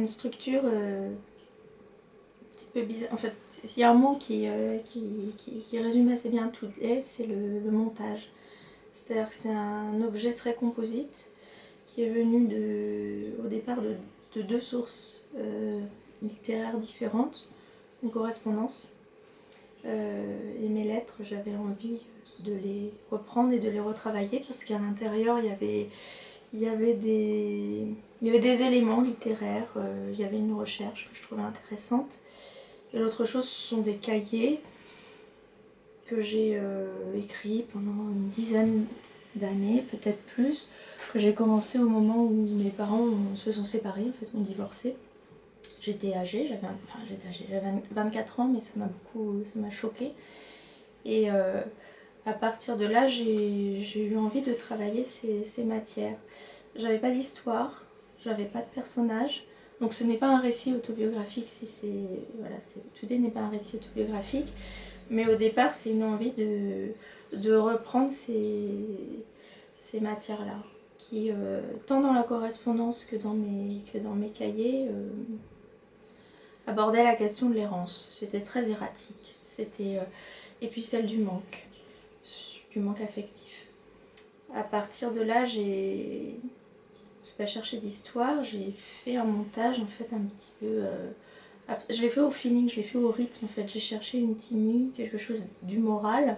une structure un petit peu bizarre. En fait, il y a un mot qui résume assez bien tout, c'est le montage. C'est-à-dire que c'est un objet très composite qui est venu au départ de deux sources littéraires différentes, une correspondance. Et mes lettres, j'avais envie de les reprendre et de les retravailler parce qu'à l'intérieur, il y avait des éléments littéraires, il y avait une recherche que je trouvais intéressante. Et l'autre chose, ce sont des cahiers que j'ai écrits pendant une dizaine d'années, peut-être plus, que j'ai commencé au moment où mes parents se sont séparés, en fait, ont divorcé. J'étais âgée, j'avais 24 ans, mais ça m'a choquée. Et à partir de là, j'ai eu envie de travailler ces matières. J'avais pas d'histoire, j'avais pas de personnage, donc ce n'est pas un récit autobiographique. Today n'est pas un récit autobiographique, mais au départ, c'est une envie de reprendre ces matières-là, qui, tant dans la correspondance que dans mes cahiers, abordaient la question de l'errance. C'était très erratique. Et puis celle du manque affectif. À partir de là, j'ai pas cherché d'histoire, j'ai fait un montage en fait un petit peu... je l'ai fait au feeling, je l'ai fait au rythme en fait. J'ai cherché une timide, quelque chose d'humoral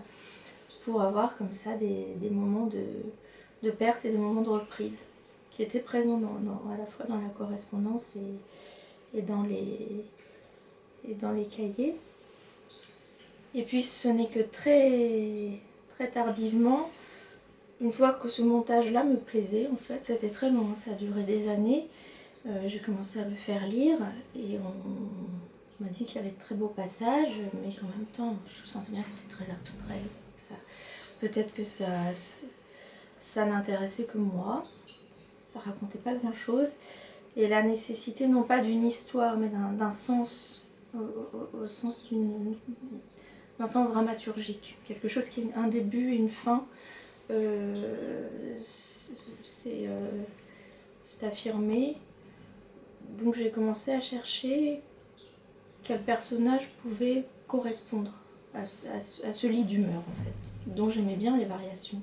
pour avoir comme ça des moments de perte et des moments de reprise qui étaient présents à la fois dans la correspondance et dans les cahiers. Et puis ce n'est que très, très tardivement, une fois que ce montage-là me plaisait, en fait, c'était très long, ça a duré des années, j'ai commencé à le faire lire et on m'a dit qu'il y avait de très beaux passages, mais qu'en même temps, je sentais bien que c'était très abstrait. Peut-être que ça n'intéressait que moi, ça racontait pas grand-chose. Et la nécessité non pas d'une histoire, mais d'un sens, au sens d'un sens dramaturgique. Quelque chose qui a un début et une fin. C'est affirmé. Donc j'ai commencé à chercher quel personnage pouvait correspondre à ce lit d'humeur, en fait, dont j'aimais bien les variations.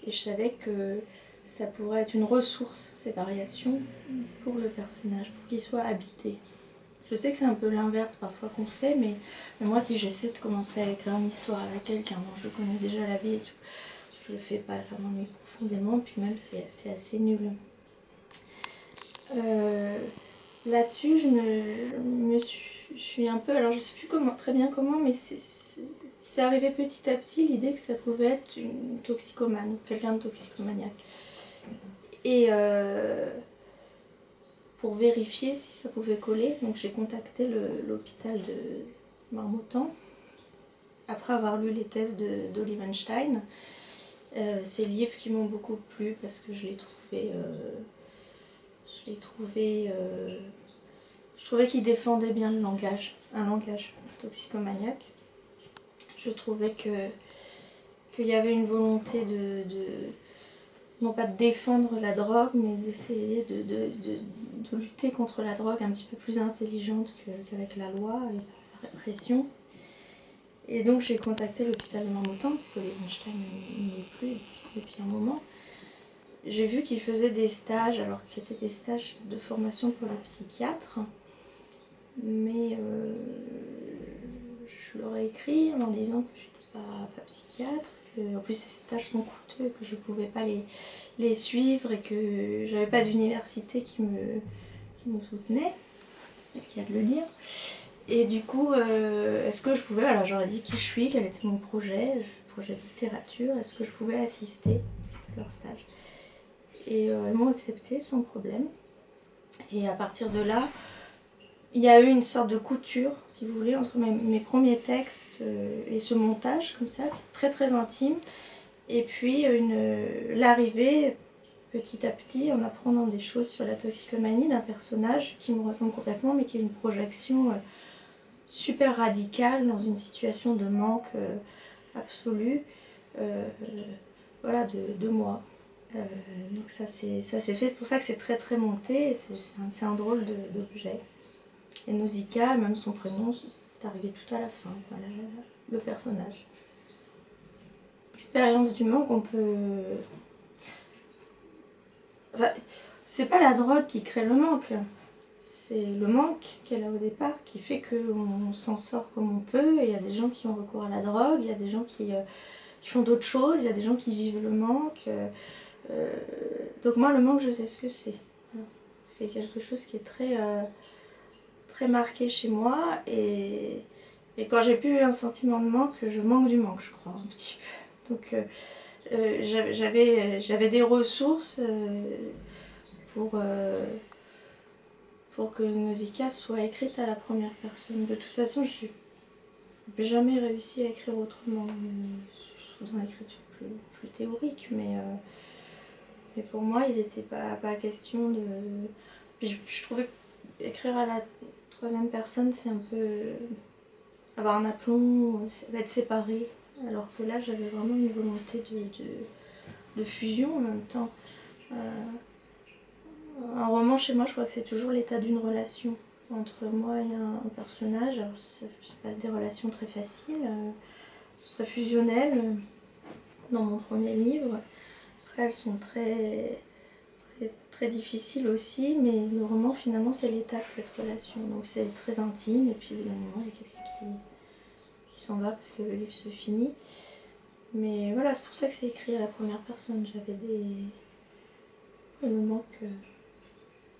Et je savais que ça pourrait être une ressource, ces variations, pour le personnage, pour qu'il soit habité. Je sais que c'est un peu l'inverse parfois qu'on fait, mais moi, si j'essaie de commencer à écrire une histoire avec quelqu'un dont je connais déjà la vie et tout, je le fais pas, ça m'ennuie profondément, puis même c'est assez nul. Là-dessus, je suis un peu, alors je sais plus très bien comment, mais c'est arrivé petit à petit l'idée que ça pouvait être une toxicomane, quelqu'un de toxicomaniaque. Et pour vérifier si ça pouvait coller, donc j'ai contacté l'hôpital de Marmottan après avoir lu les thèses d'Olivenstein. Ces livres qui m'ont beaucoup plu parce que je trouvais qu'ils défendaient bien le langage, un langage toxicomaniaque. Je trouvais qu'il y avait une volonté non pas de défendre la drogue, mais d'essayer de lutter contre la drogue un petit peu plus intelligente qu'avec la loi et la répression. Et donc j'ai contacté l'hôpital de Marmottan, parce que Olivenstein n'y est plus depuis un moment. J'ai vu qu'ils faisaient des stages, alors qui étaient des stages de formation pour les psychiatres, mais je leur ai écrit en leur disant que je n'étais pas psychiatre, que en plus ces stages sont coûteux, que je ne pouvais pas les suivre et que j'avais pas d'université qui me soutenait, c'est le cas de le dire. Et du coup, est-ce que je pouvais, alors j'aurais dit qui je suis, quel était mon projet de littérature, est-ce que je pouvais assister à leur stage. Et ils m'ont accepté sans problème. Et à partir de là, il y a eu une sorte de couture, si vous voulez, entre mes premiers textes et ce montage, comme ça, très très intime. Et puis l'arrivée, petit à petit, en apprenant des choses sur la toxicomanie d'un personnage qui me ressemble complètement, mais qui est une projection super radicale dans une situation de manque absolu, voilà, de moi. Donc ça c'est fait, c'est pour ça que c'est très très monté, c'est un drôle d'objet. Et Nausicaa, même son prénom, c'est arrivé tout à la fin, voilà, le personnage. L'expérience du manque, on peut... Enfin, c'est pas la drogue qui crée le manque, c'est le manque qu'elle a au départ qui fait qu'on s'en sort comme on peut. Et il y a des gens qui ont recours à la drogue, il y a des gens qui font d'autres choses, il y a des gens qui vivent le manque. Donc moi, le manque, je sais ce que c'est. C'est quelque chose qui est très marqué chez moi. Et quand j'ai plus un sentiment de manque, je manque du manque, je crois, un petit peu. Donc j'avais des ressources pour que Nausicaa soit écrite à la première personne. De toute façon, je n'ai jamais réussi à écrire autrement. Dans l'écriture plus théorique, mais pour moi, il n'était pas question de... Puis je trouvais qu'écrire à la troisième personne, c'est un peu avoir un aplomb, être séparé. Alors que là, j'avais vraiment une volonté de fusion en même temps. Un roman, chez moi, je crois que c'est toujours l'état d'une relation entre moi et un personnage. Alors, c'est pas des relations très faciles, c'est très fusionnelles dans mon premier livre. Après, elles sont très difficiles aussi, mais le roman, finalement, c'est l'état de cette relation. Donc, c'est très intime, et puis, évidemment, il y a quelqu'un qui s'en va parce que le livre se finit. Mais voilà, c'est pour ça que c'est écrit à la première personne. J'avais des moments que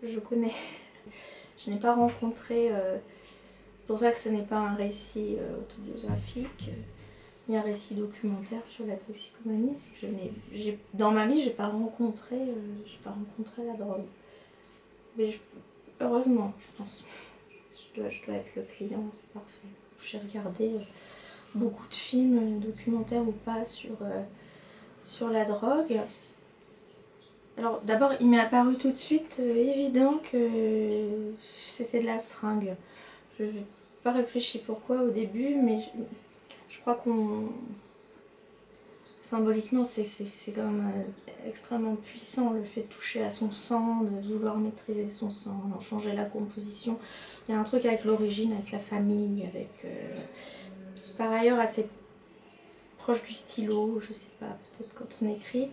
je connais. Je n'ai pas rencontré... C'est pour ça que ce n'est pas un récit autobiographique, ni un récit documentaire sur la toxicomanie. Dans ma vie, j'ai pas rencontré la drogue. Mais heureusement, je pense. Je dois être le client, c'est parfait. J'ai regardé beaucoup de films, documentaires ou pas, sur la drogue. Alors d'abord, il m'est apparu tout de suite évident que c'était de la seringue. Je n'ai pas réfléchi pourquoi au début, mais je crois qu'on... Symboliquement, c'est quand même extrêmement puissant, le fait de toucher à son sang, de vouloir maîtriser son sang, d'en changer la composition. Il y a un truc avec l'origine, avec la famille, avec... c'est par ailleurs assez proche du stylo, je sais pas, peut-être quand on écrit.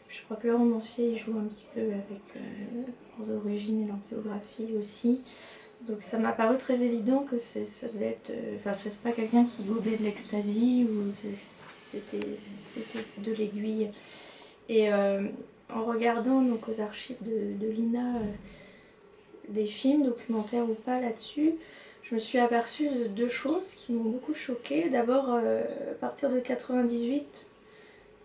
Je crois que le romancier il joue un petit peu avec leurs origines et leur biographie aussi. Donc ça m'a paru très évident que ça devait être... Enfin, c'est pas quelqu'un qui gobait de l'ecstasy ou c'était de l'aiguille. Et en regardant donc aux archives de l'INA des films, documentaires ou pas là-dessus, je me suis aperçue de deux choses qui m'ont beaucoup choquée. D'abord, à partir de 98,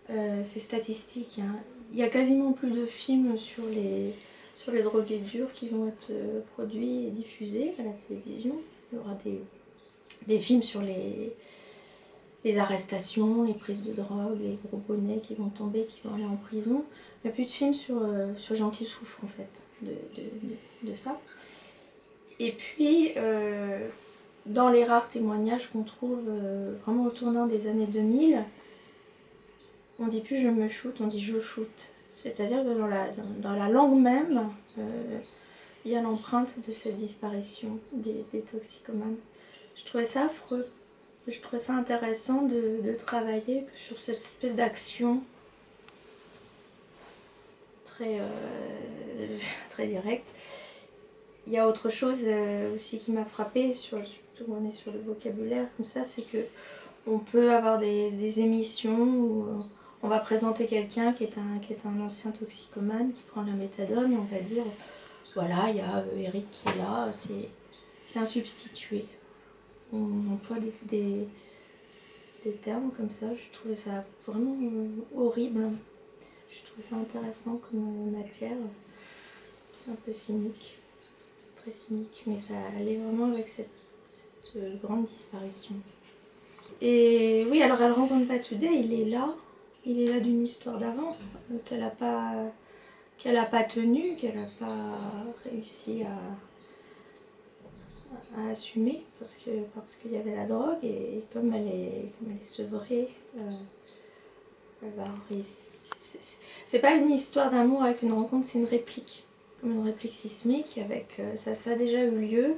c'est statistique, hein. Il y a quasiment plus de films sur les drogués durs qui vont être produits et diffusés à la télévision. Il y aura des films sur les arrestations, les prises de drogue, les gros bonnets qui vont tomber, qui vont aller en prison. Il n'y a plus de films sur les gens qui souffrent en fait de ça. Et puis, dans les rares témoignages qu'on trouve vraiment au tournant des années 2000, on dit plus je me shoot, on dit je shoot. C'est-à-dire que dans la langue même, il y a l'empreinte de cette disparition des toxicomanes. Je trouvais ça affreux. Je trouvais ça intéressant de travailler sur cette espèce d'action très directe. Il y a autre chose aussi qui m'a frappée, surtout on est sur le vocabulaire comme ça, c'est que on peut avoir des émissions où on va présenter quelqu'un qui est un ancien toxicomane qui prend de la méthadone et on va dire voilà, il y a Eric qui est là, c'est un substitué. On emploie des termes comme ça, je trouvais ça vraiment horrible. Je trouvais ça intéressant comme matière. C'est un peu cynique, c'est très cynique, mais ça allait vraiment avec cette grande disparition. Et oui, alors elle rencontre pas Today, il est là d'une histoire d'avant, qu'elle a pas tenue, qu'elle n'a pas réussi à assumer parce qu'il y avait la drogue et comme elle est sevrée, C'est pas une histoire d'amour avec une rencontre, c'est une réplique. Comme une réplique sismique, avec ça a déjà eu lieu.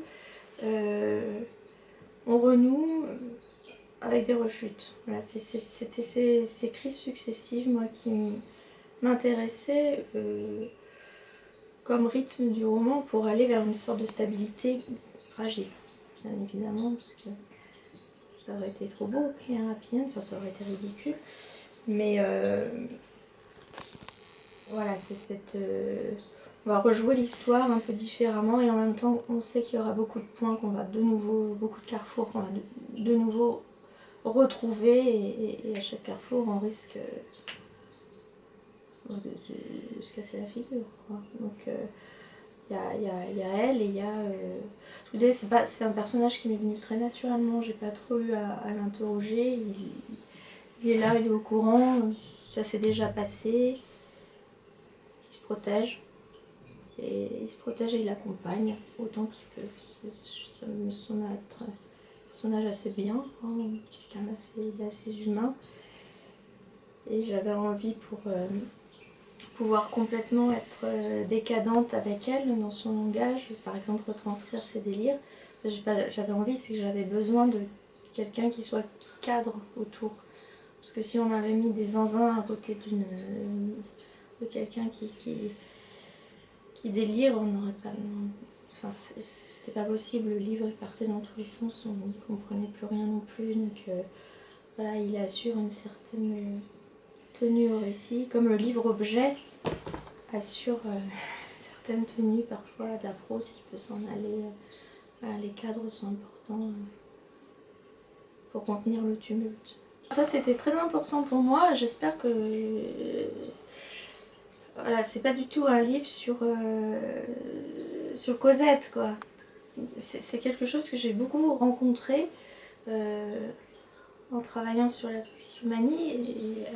On renoue avec des rechutes. Voilà, c'était ces crises successives, moi, qui m'intéressaient comme rythme du roman pour aller vers une sorte de stabilité fragile, bien évidemment, parce que ça aurait été trop beau, créer un happy end, enfin ça aurait été ridicule. Mais voilà, c'est cette... on va rejouer l'histoire un peu différemment et en même temps on sait qu'il y aura beaucoup de points qu'on va de nouveau, beaucoup de carrefours qu'on va de nouveau retrouver et à chaque carrefour on risque de se casser la figure, quoi. Donc il y a elle et il y a... c'est un personnage qui m'est venu très naturellement, j'ai pas trop eu à l'interroger, il est là, il est au courant, ça s'est déjà passé, il se protège. Et il se protège et il accompagne autant qu'il peut. Ça me semble être un personnage assez bien, hein, quelqu'un d'assez humain. Et j'avais envie pour pouvoir complètement être décadente avec elle dans son langage, par exemple retranscrire ses délires. J'avais envie, c'est que j'avais besoin de quelqu'un qui cadre autour. Parce que si on avait mis des zinzins à côté de quelqu'un qui délire, on n'aurait pas... Enfin, c'était pas possible, le livre il partait dans tous les sens, on n'y comprenait plus rien non plus. Donc voilà, il assure une certaine tenue au récit, comme le livre-objet assure certaines tenues parfois de la prose qui peut s'en aller. Voilà, les cadres sont importants pour contenir le tumulte. Ça c'était très important pour moi, j'espère que... voilà, c'est pas du tout un livre sur Cosette, quoi. C'est quelque chose que j'ai beaucoup rencontré en travaillant sur la toxicomanie et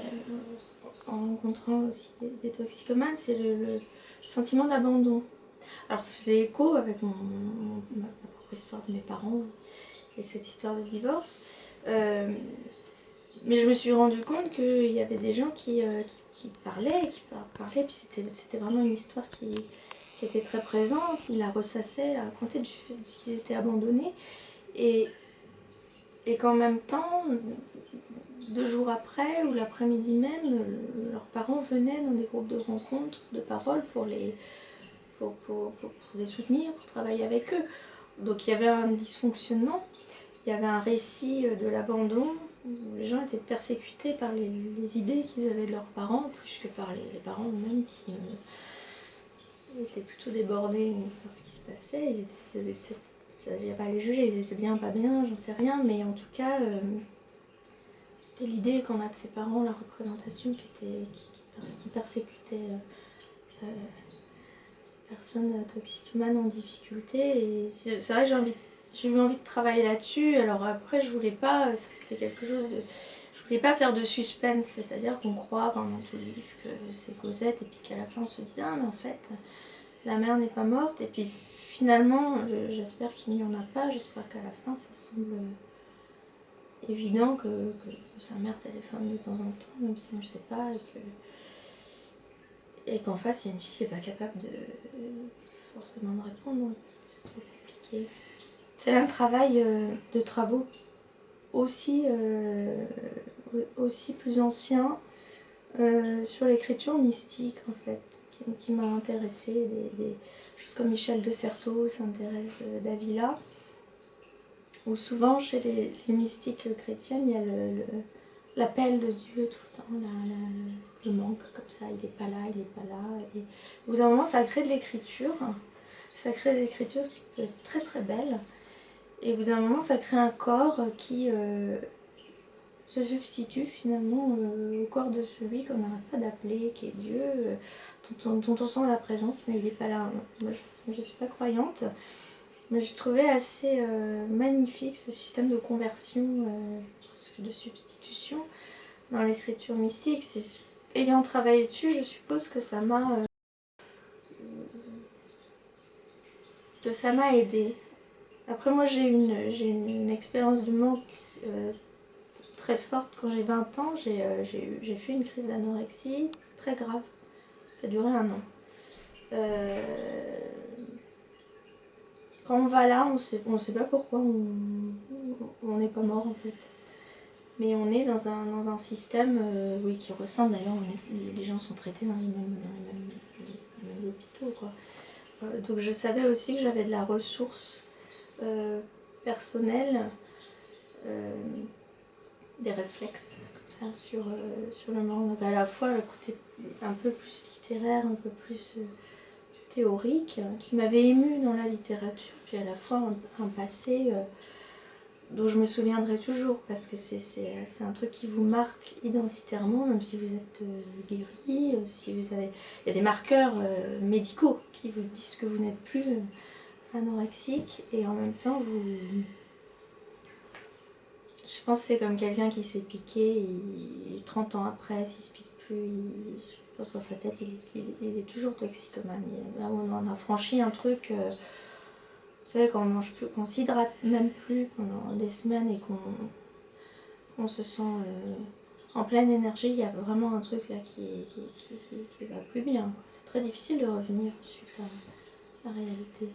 en rencontrant aussi des toxicomanes, c'est le sentiment d'abandon. Alors ça faisait écho avec ma propre histoire de mes parents et cette histoire de divorce. Mais je me suis rendu compte qu'il y avait des gens qui parlaient, puis c'était vraiment une histoire qui était très présente. Ils la ressassaient, la racontaient du fait qu'ils étaient abandonnés. Et qu'en même temps, 2 jours après ou l'après-midi même, leurs parents venaient dans des groupes de rencontres, de parole pour les soutenir, pour travailler avec eux. Donc il y avait un dysfonctionnement, il y avait un récit de l'abandon, où les gens étaient persécutés par les idées qu'ils avaient de leurs parents, plus que par les parents eux-mêmes qui étaient plutôt débordés par ce qui se passait. Je ne vais pas les juger, ils étaient bien, pas bien, j'en sais rien, mais en tout cas, c'était l'idée qu'on a de ses parents, la représentation qui persécutait personnes toxicomanes en difficulté. Et c'est vrai que j'ai eu envie de travailler là-dessus. Alors après, je voulais pas, c'était quelque chose de... Je voulais pas faire de suspense, c'est-à-dire qu'on croit pendant tout le livre que c'est Cosette et puis qu'à la fin on se dit ah mais en fait la mère n'est pas morte et puis finalement j'espère qu'il n'y en a pas, j'espère qu'à la fin ça semble évident que sa mère téléphone de temps en temps, même si on ne sait pas, et qu'en face il y a une fille qui n'est pas capable forcément de répondre parce que c'est trop compliqué. C'est un travail de travaux aussi plus ancien sur l'écriture mystique en fait, qui m'a intéressée. Des choses comme Michel de Certeau, Sainte-Thérèse d'Avila, où souvent chez les mystiques chrétiennes, il y a l'appel de Dieu tout le temps, le manque comme ça, il n'est pas là, il n'est pas là. Et au bout d'un moment, ça crée de l'écriture. Ça crée des écritures qui peuvent être très très belles. Et au bout d'un moment, ça crée un corps qui se substitue finalement au corps de celui qu'on n'arrête pas d'appeler, qui est Dieu, dont on sent la présence, mais il n'est pas là. Moi, je ne suis pas croyante, mais je trouvais assez magnifique ce système de conversion, de substitution dans l'écriture mystique. Ayant travaillé dessus, je suppose que ça m'a aidée. Après moi j'ai une expérience du manque très forte. Quand j'ai 20 ans, j'ai fait une crise d'anorexie très grave, qui a duré 1 an. Quand on va là, on sait pas pourquoi on n'est pas mort en fait. Mais on est dans un système oui, qui ressemble d'ailleurs, les gens sont traités dans les mêmes hôpitaux, quoi. Donc je savais aussi que j'avais de la ressource personnelle, des réflexes comme ça, sur le monde. Donc à la fois le côté un peu plus littéraire, un peu plus théorique, qui m'avait émue dans la littérature, puis à la fois un passé dont je me souviendrai toujours, parce que c'est un truc qui vous marque identitairement, même si vous êtes guéri, si vous avez... Il y a des marqueurs médicaux qui vous disent que vous n'êtes plus anorexique, et en même temps, je pense que c'est comme quelqu'un qui s'est piqué, 30 ans après, s'il se pique plus, je pense que dans sa tête, il est toujours toxicomane. Là, on en a franchi un truc... Vous savez, quand on mange plus, qu'on s'hydrate même plus pendant des semaines et qu'on se sent en pleine énergie, il y a vraiment un truc là qui va plus bien. C'est très difficile de revenir suite à la réalité.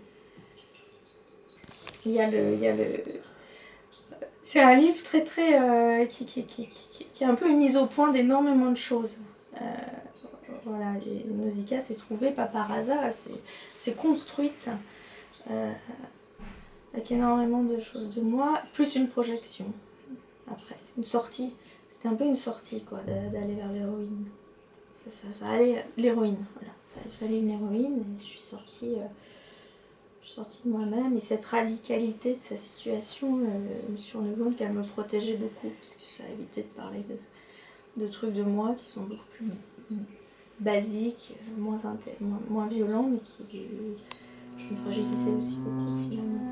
C'est un livre très qui est un peu une mise au point d'énormément de choses. Voilà, Nausicaa s'est trouvée pas par hasard, c'est construite. Avec énormément de choses de moi, plus une projection après, une sortie. C'était un peu une sortie quoi, d'aller vers l'héroïne. Ça allait, l'héroïne, voilà. Il fallait une héroïne et je suis sortie de moi-même. Et cette radicalité de sa situation, je me suis rendu compte qu'elle me protégeait beaucoup, parce que ça évitait de parler de trucs de moi qui sont beaucoup plus basiques, moins violents, mais qui me fragilisaient aussi beaucoup finalement.